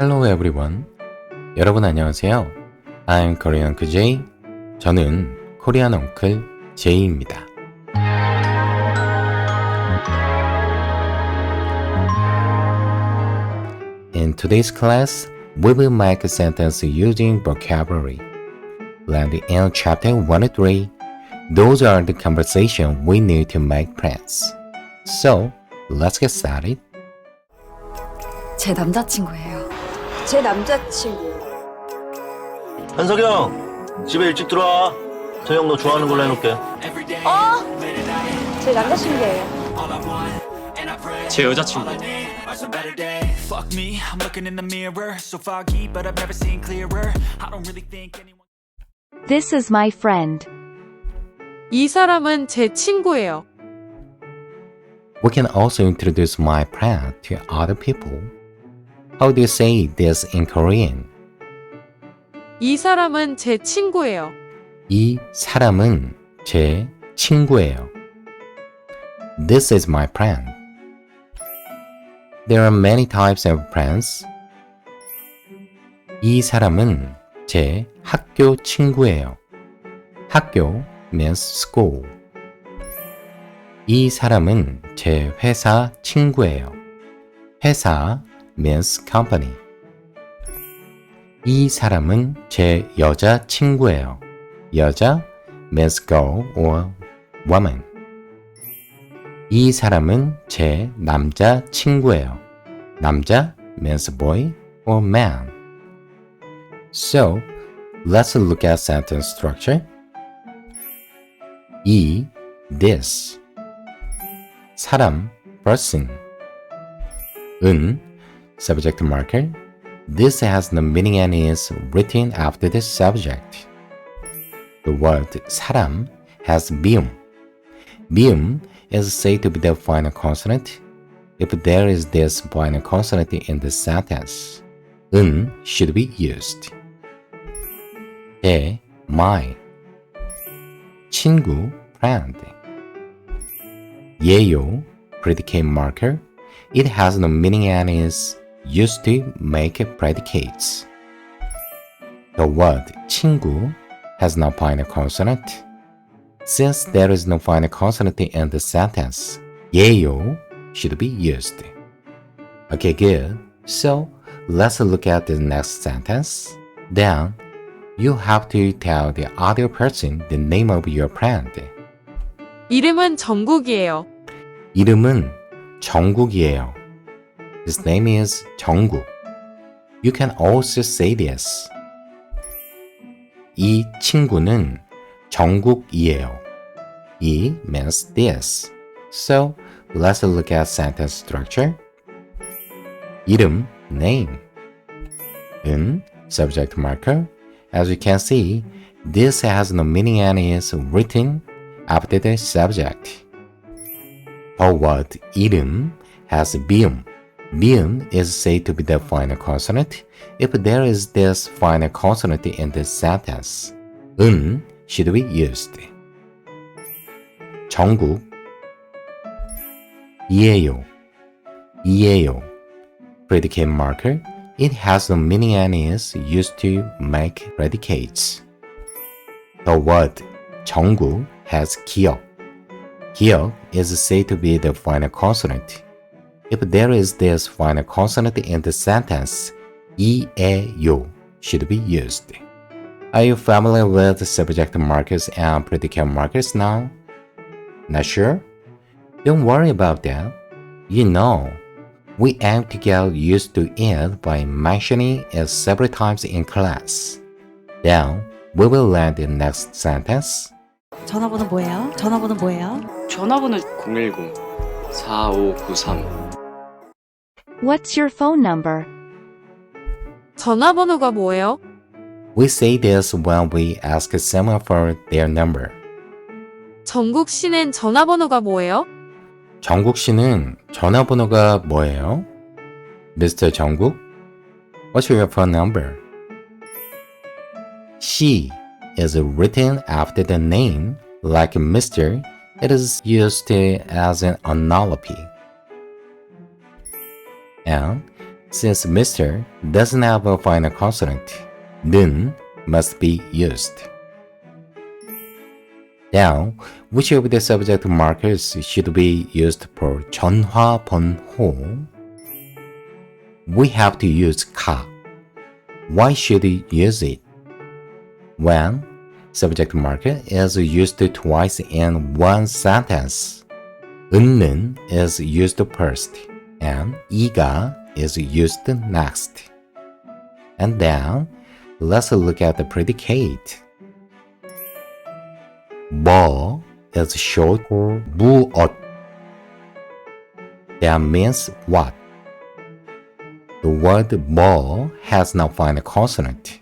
Hello everyone. 여러분 안녕하세요. I'm Korean Uncle Jay. 저는 코리안 엉클 제이입니다. In today's class, we will make a sentence using vocabulary. Land in chapter 1 and 3. Those are the conversations we need to make friends. So, let's get started. 제 남자친구예요. 제 남자친구. 한석영, 집에 일찍 들어와. 저녁 너 좋아하는 걸로 해놓을게. 제 남자친구예요. 제 여자친구. Fuck me, I'm looking in the mirror, so foggy, but I've never seen clearer. I don't really think anyone. This is my friend. 이 사람은 제 친구예요. We can also introduce my friend to other people. How do you say this in Korean? 이 사람은 제 친구예요. 이 사람은 제 친구예요. This is my friend. There are many types of friends. 이 사람은 제 학교 친구예요. 학교 means school. 이 사람은 제 회사 친구예요. 회사 means company. 이 사람은 제 여자 친구예요. 여자 means girl or woman. 이 사람은 제 남자 친구예요. 남자 means boy or man. So, let's look at sentence structure. 이, this. 사람, person. 은, subject marker. This has no meaning and is written after the subject. The word 사람 has 비음. 비음 is said to be the final consonant if there is this final consonant in the sentence. 은 should be used. 제, my. 친구, friend. 예요, predicate marker. It has no meaning and is used to make predicates. The word 친구 has no final consonant. Since there is no final consonant in the sentence, 예요 should be used. Okay, good. So, let's look at the next sentence. Then, you have to tell the other person the name of your friend. 이름은 정국이에요. 이름은 정국이에요. His name is 정국. You can also say this. 이 친구는 정국이에요. 이 means this. So, let's look at sentence structure. 이름, name. 은, subject marker. As you can see, this has no meaning and is written after the subject. The word 이름 has 비음. 비음 is said to be the final consonant if there is this final consonant in the sentence. 은 should be used. 정국 이에요. 이에요. Predicate marker. It has no meaning and is used to make predicates. The word 정국 has 기억. 기억 is said to be the final consonant. If there is this final consonant in the sentence, 이에요 should be used. Are you familiar with subject markers and predicate markers now? Not sure? Don't worry about that. You know, we aim to get used to it by mentioning it several times in class. Then, we will learn the next sentence. 전화번호 뭐예요? 전화번호 뭐예요? 전화번호 010-4593. What's your phone number? 전화번호가 뭐예요? We say this when we ask someone for their number. 정국 씨는 전화번호가 뭐예요? 정국 씨는 전화번호가 뭐예요? Mr. 정국? What's your phone number? She is written after the name, like Mr. It is used as an analogy. And Since Mr. doesn't have a final consonant, 는 must be used. Now, which of the subject markers should be used for 전화 번호? We have to use 가. Why should we use it? When subject marker is used twice in one sentence, 은는 is used first and 이가 is used next. And then, let's look at the predicate. 뭐 is short for 무엇. That means what? The word 뭐 has no final consonant.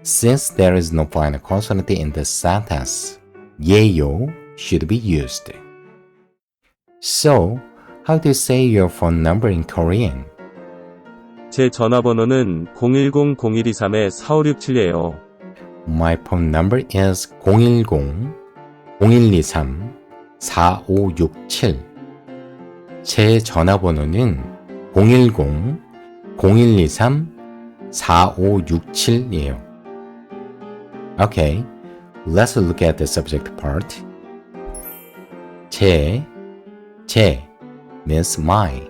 Since there is no final consonant in the sentence, 예요 should be used. So, how to say your phone number in Korean? 제 전화번호는 010-0123-4567이에요. My phone number is 010-0123-4567. 제 전화번호는 010-0123-4567이에요. Okay, let's look at the subject part. 제 means my.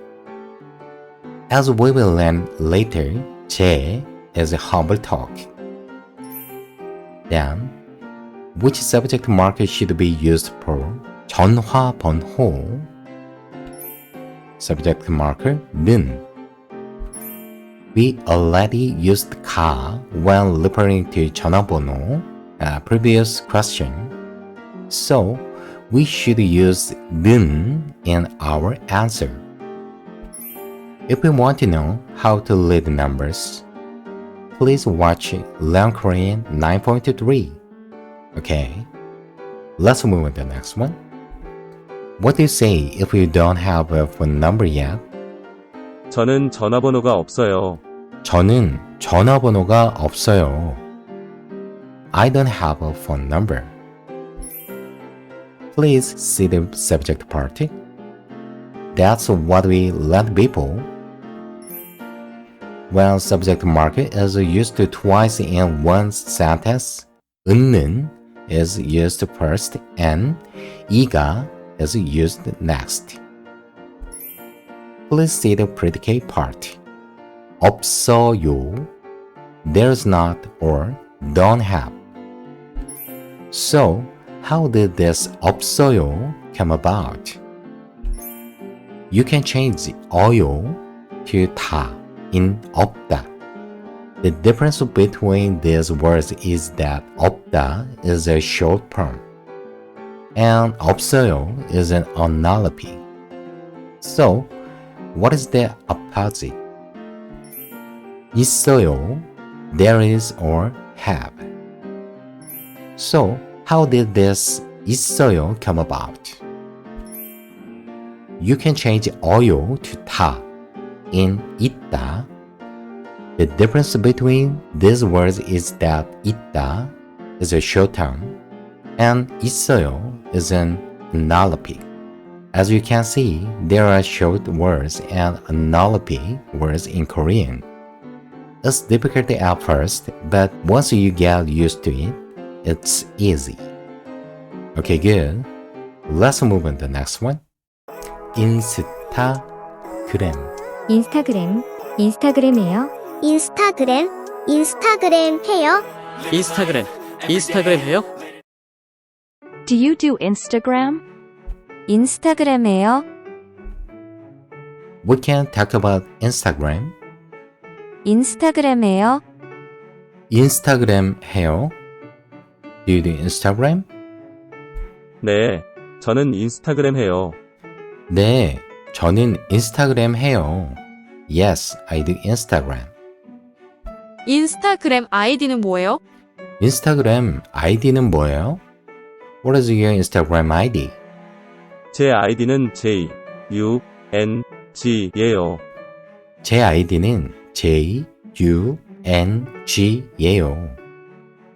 As we will learn later, 제 is a humble talk. Then, which subject marker should be used for 전화 번호? Subject marker 는. We already used 가 when referring to 전화번호, previous question. So, we should use 는 in our answer. If we want to know how to read numbers, please watch Learn Korean 9.3. Okay, let's move on to the next one. What do you say if you don't have a phone number yet? 저는 전화번호가 없어요. 저는 전화번호가 없어요. I don't have a phone number. Please see the subject part. That's what we learned before. When subject marker is used twice in one sentence, 은는 is used first and 이가 is used next. Please see the predicate part. 없어요, there's not or don't have. So, how did this 없어요 come about? You can change 어요 to 다 in 없다. The difference between these words is that 없다 is a short form and 없어요 is an analogy. So, what is the opposite? 있어요, there is or have. So, how did this 있어요 come about? You can change 어요 to 다 in 있다. The difference between these words is that 있다 is a short term and 있어요 is an analogy. As you can see, there are short words and analogy words in Korean. It's difficult at first, but once you get used to it, it's easy. Okay, good. Let's move on to the next one. 인스타그램. 인스타그램이에요. 인스타그램 해요. 인스타그램 해요? Do you do Instagram? 인스타그램이에요. We can talk about Instagram. 인스타그램이에요. 인스타그램 해요? Do you do Instagram? 네, 저는 인스타그램 해요. 네, 저는 인스타그램 해요. Yes, I do Instagram. 인스타그램 아이디는 뭐예요? 인스타그램 아이디는 뭐예요? What is your Instagram ID? 제 아이디는 JUNG예요. 제 아이디는 JUNG예요.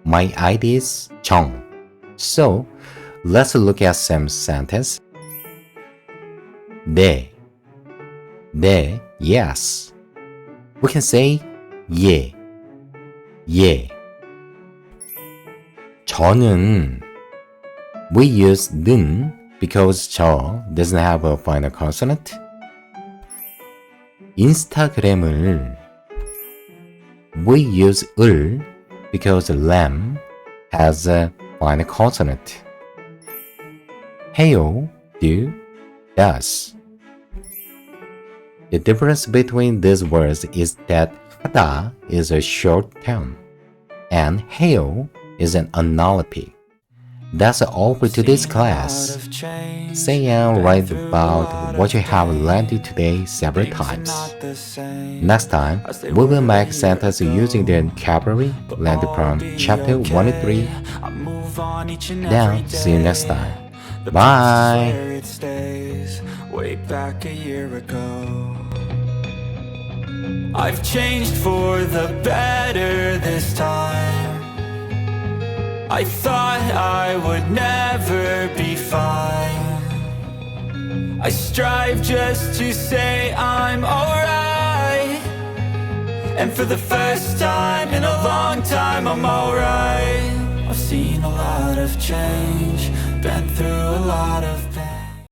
My ID is 정. So, let's look at some sentence. 네, yes. We can say 예, 예. 저는 we use 는 because 저 doesn't have a final consonant. 인스타그램을 we use 을 because 람 has a final consonant. 해요, do, does. The difference between these words is that 하다 is a short term and 해요 is an analogy. That's all for today's class. Say and write about what you have learned today several times. Next time, we will make sentences using the vocabulary learned from chapter 1 to 3. Now, see you next time. Bye! Way back a year ago, I've changed for the better this time. I thought I would never be fine. I strive just to say I'm alright, and for the first time in a long time I'm alright. I've seen a lot of change, been through a lot of